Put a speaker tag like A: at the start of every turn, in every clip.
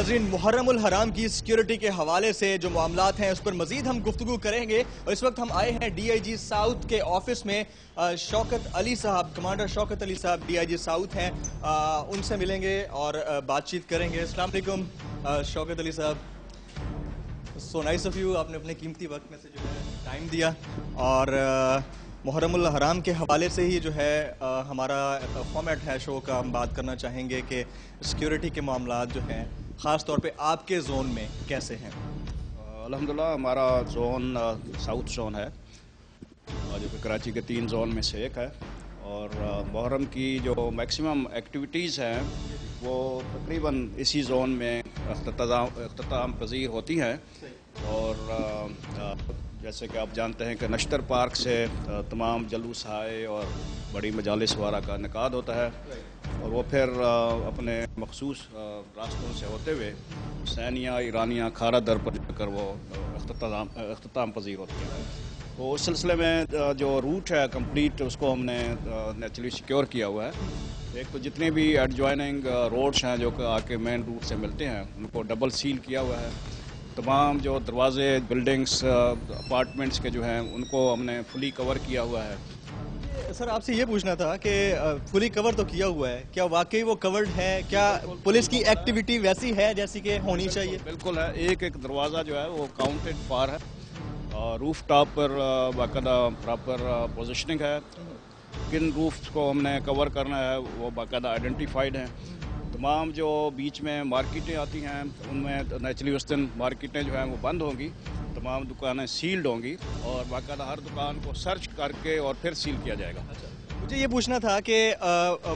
A: नाज़रीन, मुहर्रम उल हराम की सिक्योरिटी के हवाले से जो मामलात हैं उस पर मज़ीद हम गुफ्तगू करेंगे। और इस वक्त हम आए हैं DIG साउथ के ऑफिस में। शौकत अली साहब, कमांडर शौकत अली साहब DIG साउथ हैं, उनसे मिलेंगे और बातचीत करेंगे। अस्सलाम वालेकुम शौकत अली साहब, सो नाइस ऑफ यू, आपने अपने कीमती वक्त में से जो है टाइम दिया। और मुहर्रम उल हराम के हवाले से ही जो है हमारा फॉर्मेट है शो का। हम बात करना चाहेंगे कि सिक्योरिटी के मामलात जो हैं ख़ास तौर पे आपके जोन में कैसे हैं?
B: अल्हम्दुलिल्लाह हमारा जोन साउथ जोन है जो कि कराची के 3 जोन में से एक है। और मुहर्रम की जो मैक्सिमम एक्टिविटीज़ हैं वो तकरीबन इसी जोन में अख्ताम पज़ीर होती हैं। और जैसे कि आप जानते हैं कि नश्तर पार्क से तमाम जलूस आए और बड़ी मजालिस वारा का इनेकाद होता है और वो फिर अपने मखसूस रास्तों से होते हुए सैनिया ईरानिया खारा दर पर जाकर वो अख्ताम पज़ीर होती है। तो उस सिलसिले में जो रूट है कंप्लीट उसको हमने नेचुरली सिक्योर किया हुआ है। एक तो जितने भी एडजॉइनिंग रोड्स हैं जो कि आके मेन रूट से मिलते हैं उनको डबल सील किया हुआ है। तमाम जो दरवाजे बिल्डिंग्स अपार्टमेंट्स के जो हैं उनको हमने फुली कवर किया हुआ है।
A: सर आपसे ये पूछना था कि फुली कवर तो किया हुआ है, क्या वाकई वो कवर्ड है? क्या पुलिस की एक्टिविटी वैसी है जैसी कि होनी चाहिए?
B: बिल्कुल है। एक एक दरवाज़ा जो है वो काउंटेड फार है और रूफ टॉप पर बाकायदा प्रॉपर पोजीशनिंग है। किन रूफ्स को हमने कवर करना है वो बाकायदा आइडेंटिफाइड हैं। तमाम जो बीच में मार्केटें आती हैं उनमें नेचुरली उस दिन मार्केटें जो हैं वो बंद होंगी, तमाम दुकानें सील्ड होंगी और बाकायदा हर दुकान को सर्च करके और फिर सील किया जाएगा।
A: मुझे ये पूछना था कि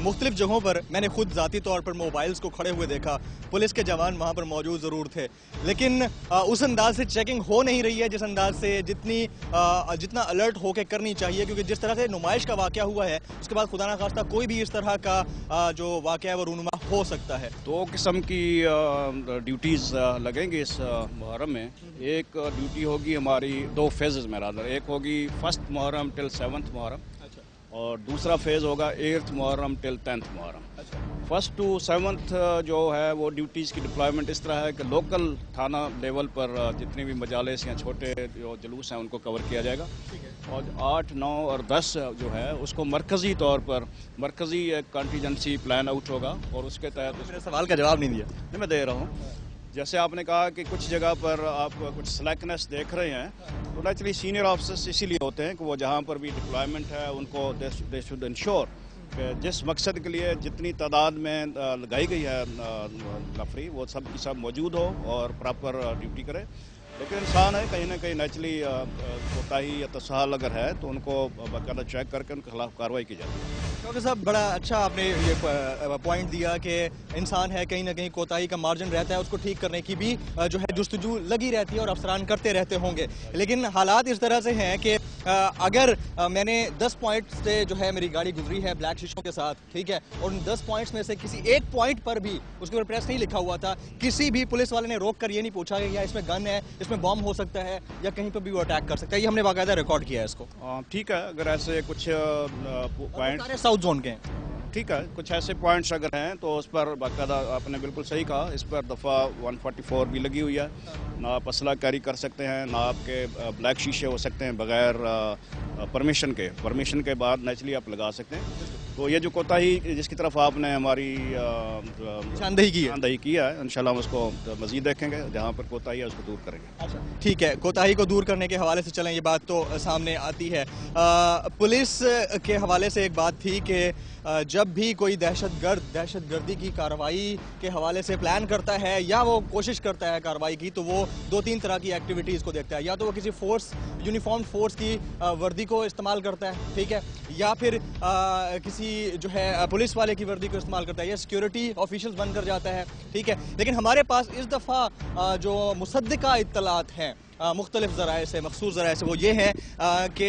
A: मुख्तलिफ जगहों पर मैंने खुद ज़ाती तौर पर मोबाइल्स को खड़े हुए देखा, पुलिस के जवान वहाँ पर मौजूद ज़रूर थे, लेकिन उस अंदाज से चेकिंग हो नहीं रही है जिस अंदाज से जितना अलर्ट होकर करनी चाहिए। क्योंकि जिस तरह से नुमाइश का वाक़या हुआ है उसके बाद खुदा ना खास्ता कोई भी इस तरह का जो वाक़या है वो रूनुमा हो सकता है।
B: 2 किस्म की ड्यूटीज़ लगेंगी इस मुहर्रम में। एक ड्यूटी होगी हमारी 2 फेजेज़ में रादर, एक होगी 1st Muharram till 7th Muharram और दूसरा फेज़ होगा 8th Muharram till 10th Muharram. 1st to 7th जो है वो ड्यूटीज़ की डिप्लॉयमेंट इस तरह है कि लोकल थाना लेवल पर जितने भी मजालिस या छोटे जो जुलूस हैं उनको कवर किया जाएगा। और 8, 9 और 10 जो है उसको मरकज़ी तौर पर मरकज़ी एक कंटीजेंसी प्लान आउट होगा और उसके तहत।
A: मेरे सवाल का जवाब नहीं दिया।
B: नहीं, मैं दे रहा हूँ। जैसे आपने कहा कि कुछ जगह पर आप कुछ स्लैकनेस देख रहे हैं, तो नेचुरली सीनियर ऑफिसर्स इसीलिए होते हैं कि वो जहाँ पर भी डिप्लॉयमेंट है उनको दे शुड इंश्योर कि जिस मकसद के लिए जितनी तादाद में लगाई गई है नफरी वो सब की सब मौजूद हो और प्रॉपर ड्यूटी करे। लेकिन इंसान है कहीं ना कहीं नेचुरली कोताही या तसाहल अगर है तो उनको बाकायदा चेक करके उनके खिलाफ कार्रवाई की जाती है।
A: डॉक्टर साहब, बड़ा अच्छा आपने ये पॉइंट दिया कि इंसान है कहीं ना कहीं कोताही का मार्जिन रहता है, उसको ठीक करने की भी जो है जुस्तजू लगी रहती है और अफसरान करते रहते होंगे। लेकिन हालात इस तरह से हैं कि अगर मैंने 10 पॉइंट से जो है मेरी गाड़ी गुजरी है ब्लैक शीशों के साथ, ठीक है, और उन 10 पॉइंट्स में से किसी एक पॉइंट पर भी उसके ऊपर प्रेस नहीं लिखा हुआ था, किसी भी पुलिस वाले ने रोक कर ये नहीं पूछा कि या इसमें गन है, इसमें बॉम्ब हो सकता है या कहीं पर भी वो अटैक कर सकता है, ये हमने बाकायदा रिकॉर्ड किया है इसको।
B: ठीक है, अगर ऐसे कुछ पॉइंट
A: साउथ जोन के हैं,
B: ठीक है, कुछ ऐसे पॉइंट्स अगर हैं तो उस पर बाकायदा आपने बिल्कुल सही कहा, इस पर दफ़ा 144 भी लगी हुई है। ना आप असला कैरी कर सकते हैं, ना आपके ब्लैक शीशे हो सकते हैं बगैर परमिशन के बाद नेचुरली आप लगा सकते हैं। तो ये जो कोताही जिसकी तरफ आपने हमारी निशानदही की है, इंशाल्लाह हम उसको मज़ीद देखेंगे, जहाँ पर कोताही है उसको दूर करेंगे।
A: अच्छा, ठीक है, कोताही को दूर करने के हवाले से चलें, ये बात तो सामने आती है। पुलिस के हवाले से एक बात थी कि जब भी कोई दहशतगर्दी की कार्रवाई के हवाले से प्लान करता है या वो कोशिश करता है कार्रवाई की, तो वो 2-3 तरह की एक्टिविटीज़ को देखता है। या तो वो किसी यूनिफॉर्म फोर्स की वर्दी को इस्तेमाल करता है, ठीक है, या फिर किसी जो है पुलिस वाले की वर्दी को इस्तेमाल करता है या सिक्योरिटी ऑफिशियल्स बनकर जाता है, ठीक है। लेकिन हमारे पास इस दफ़ा जो मुसद्दिका इत्तलात हैं मुख्तलिफ ज़राए से, मखसूस ज़राए से, वो ये हैं कि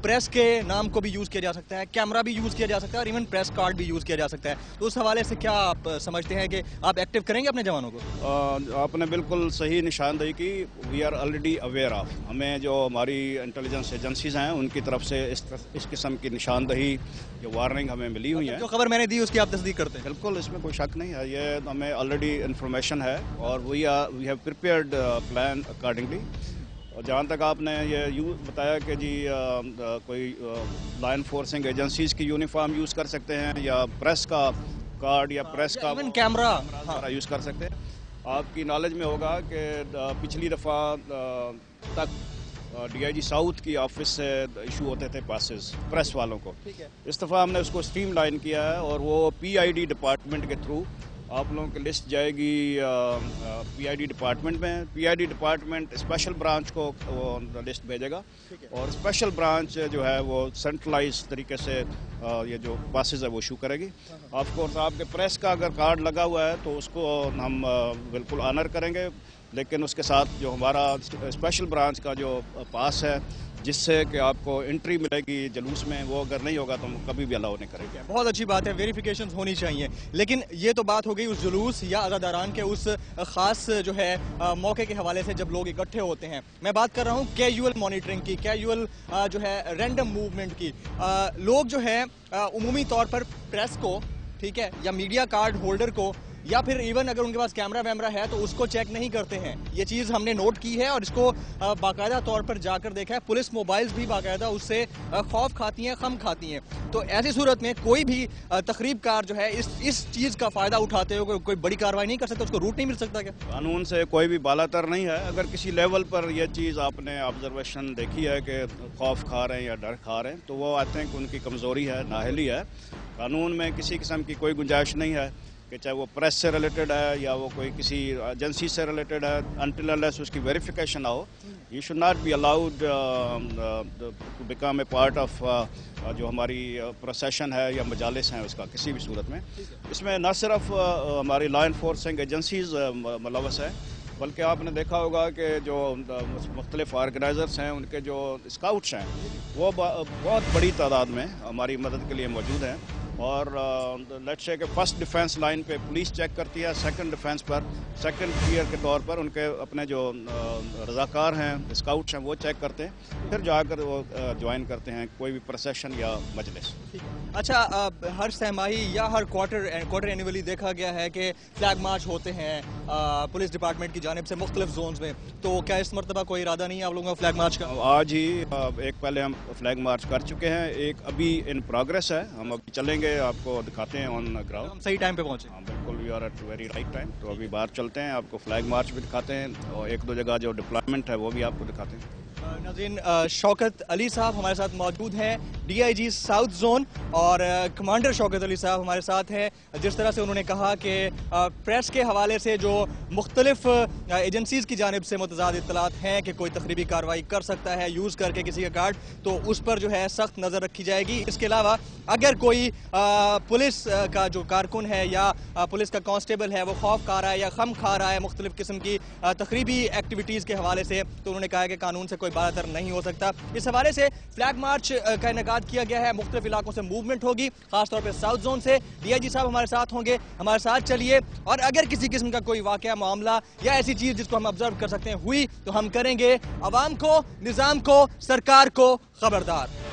A: प्रेस के नाम को भी यूज़ किया जा सकता है, कैमरा भी यूज़ किया जा सकता है और इवन प्रेस कार्ड भी यूज़ किया जा सकता है। तो उस हवाले से क्या आप समझते हैं कि आप एक्टिव करेंगे अपने जवानों को?
B: आपने बिल्कुल सही निशानदेही की। We are already aware of, हमें जो हमारी इंटेलिजेंस एजेंसीज हैं उनकी तरफ से इस किस्म की निशानदेही या वार्निंग हमें मिली हुई है।
A: जो खबर मैंने दी उसकी आप तस्दीक करते हैं?
B: बिल्कुल, इसमें कोई शक नहीं है, ये हमें ऑलरेडी इन्फॉर्मेशन है और we have prepared plan accordingly. और जहाँ तक आपने ये बताया कि जी कोई लॉ एनफोर्सिंग एजेंसीज की यूनिफॉर्म यूज़ कर सकते हैं या प्रेस का कार्ड या प्रेस का
A: कैमरा
B: यूज़ कर सकते हैं। आपकी नॉलेज में होगा कि पिछली दफ़ा तक DIG साउथ की ऑफिस से इशू होते थे पासेस प्रेस वालों को। इस दफ़ा हमने उसको स्ट्रीमलाइन किया है और वो PID डिपार्टमेंट के थ्रू आप लोगों की लिस्ट जाएगी PID डिपार्टमेंट में। PID डिपार्टमेंट स्पेशल ब्रांच को लिस्ट भेजेगा और स्पेशल ब्रांच जो है वो सेंट्रलाइज तरीके से ये जो पासेस है वो इशू करेगी। ऑफ कोर्स आपके प्रेस का अगर कार्ड लगा हुआ है तो उसको हम बिल्कुल ऑनर करेंगे, लेकिन उसके साथ जो हमारा स्पेशल ब्रांच का जो पास है जिससे कि आपको एंट्री मिलेगी जुलूस में, वो अगर नहीं होगा तो हम कभी भी अलाउ नहीं करेंगे।
A: बहुत अच्छी बात है, वेरिफिकेशन होनी चाहिए। लेकिन ये तो बात हो गई उस जुलूस या अज़ादारान के उस ख़ास जो है मौके के हवाले से जब लोग इकट्ठे होते हैं। मैं बात कर रहा हूँ कैजुअल मॉनिटरिंग की, कैजुअल जो है रैंडम मूवमेंट की। लोग जो है उमूमी तौर पर प्रेस को, ठीक है, या मीडिया कार्ड होल्डर को, या फिर इवन अगर उनके पास कैमरा वैमरा है तो उसको चेक नहीं करते हैं। ये चीज़ हमने नोट की है और इसको बाकायदा तौर पर जाकर देखा है। पुलिस मोबाइल्स भी बाकायदा उससे खौफ खाती हैं, खम खाती हैं। तो ऐसी सूरत में कोई भी तकरीबकार जो है इस चीज़ का फ़ायदा उठाते हुए कोई बड़ी कार्रवाई नहीं कर सकता, उसको रूट नहीं मिल सकता क्या?
B: कानून से कोई भी बालातर नहीं है। अगर किसी लेवल पर यह चीज़ आपने ऑब्जर्वेशन देखी है कि खौफ खा रहे हैं या डर खा रहे हैं, तो वो आई थिंक उनकी कमज़ोरी है, नाअहली है। कानून में किसी किस्म की कोई गुंजाइश नहीं है कि चाहे वो प्रेस से रिलेटेड है या वो कोई किसी एजेंसी से रिलेटेड है, अनटिल अनलेस उसकी वेरिफिकेशन ना हो, you should not be allowed to become a part of जो हमारी प्रोसेशन है या मजालिस हैं उसका किसी भी सूरत में। इसमें न सिर्फ हमारी लॉ एनफोर्सिंग एजेंसीज मुलव्वस है, बल्कि आपने देखा होगा कि जो मुख्तलिफ ऑर्गेनाइजर्स हैं उनके जो स्काउट्स हैं वो बहुत बड़ी तादाद में हमारी मदद के लिए मौजूद हैं। और लेट्स से कि फर्स्ट डिफेंस लाइन पे पुलिस चेक करती है, सेकंड डिफेंस पर सेकंड टियर के तौर पर उनके अपने जो रज़ाकार हैं, स्काउट्स हैं, वो चेक करते हैं, फिर जाकर वो ज्वाइन करते हैं कोई भी प्रोसेशन या मजलिस।
A: अच्छा, हर सहमाही या हर क्वार्टर एनुअली देखा गया है कि फ्लैग मार्च होते हैं पुलिस डिपार्टमेंट की जानिब से मुख्तलिफ जोन्स में, तो क्या इस मरतबा कोई इरादा नहीं है आप लोगों का फ्लैग मार्च का?
B: आज ही एक पहले हम फ्लैग मार्च कर चुके हैं, एक अभी इन प्रोग्रेस है, हम अभी चलेंगे, आपको दिखाते हैं ऑन ग्राउंड।
A: हम सही टाइम पे पहुंचे?
B: हाँ बिल्कुल, we are at very right time. तो अभी बाहर चलते हैं, आपको फ्लैग मार्च भी दिखाते हैं और एक दो जगह जो डिप्लॉयमेंट है वो भी आपको दिखाते हैं।
A: नाज़रीन, शौकत अली साहब हमारे साथ मौजूद हैं, DIG साउथ जोन, और कमांडर शौकत अली साहब हमारे साथ हैं। जिस तरह से उन्होंने कहा कि प्रेस के हवाले से जो मुख्तलिफ एजेंसीज़ की जानिब से मुतज़ाद इत्तलात हैं कि कोई तकरीबी कार्रवाई कर सकता है यूज़ करके किसी का कार्ड, तो उस पर जो है सख्त नज़र रखी जाएगी। इसके अलावा अगर कोई पुलिस का जो कारकुन है या पुलिस का कांस्टेबल है वो खौफ खा रहा है या खम खा रहा है मुख्तलिफ किस्म की तकरीबी एक्टिविटीज़ के हवाले से, तो उन्होंने कहा कि कानून से कोई बालातर नहीं हो सकता। इस हवाले से फ्लैग मार्च का इनेकाद किया गया है, मुख्तलिफ इलाकों से मूवमेंट होगी, खासतौर पर साउथ जोन से। DIG साहब हमारे साथ होंगे, हमारे साथ चलिए, और अगर किसी किस्म का कोई वाकया, मामला या ऐसी चीज़ जिसको हम ऑब्जर्व कर सकते हैं हुई, तो हम करेंगे अवाम को, निज़ाम को, सरकार को खबरदार।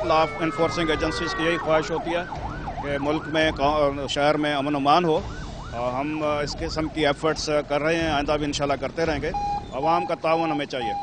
B: लॉ एनफोर्सिंग एजेंसीज की यही ख्वाहिश होती है कि मुल्क में, शहर में अमन अमान हो। हम इस किस्म की एफर्ट्स कर रहे हैं, आइंदा भी इंशाल्लाह करते रहेंगे। अवाम का ताउन हमें चाहिए।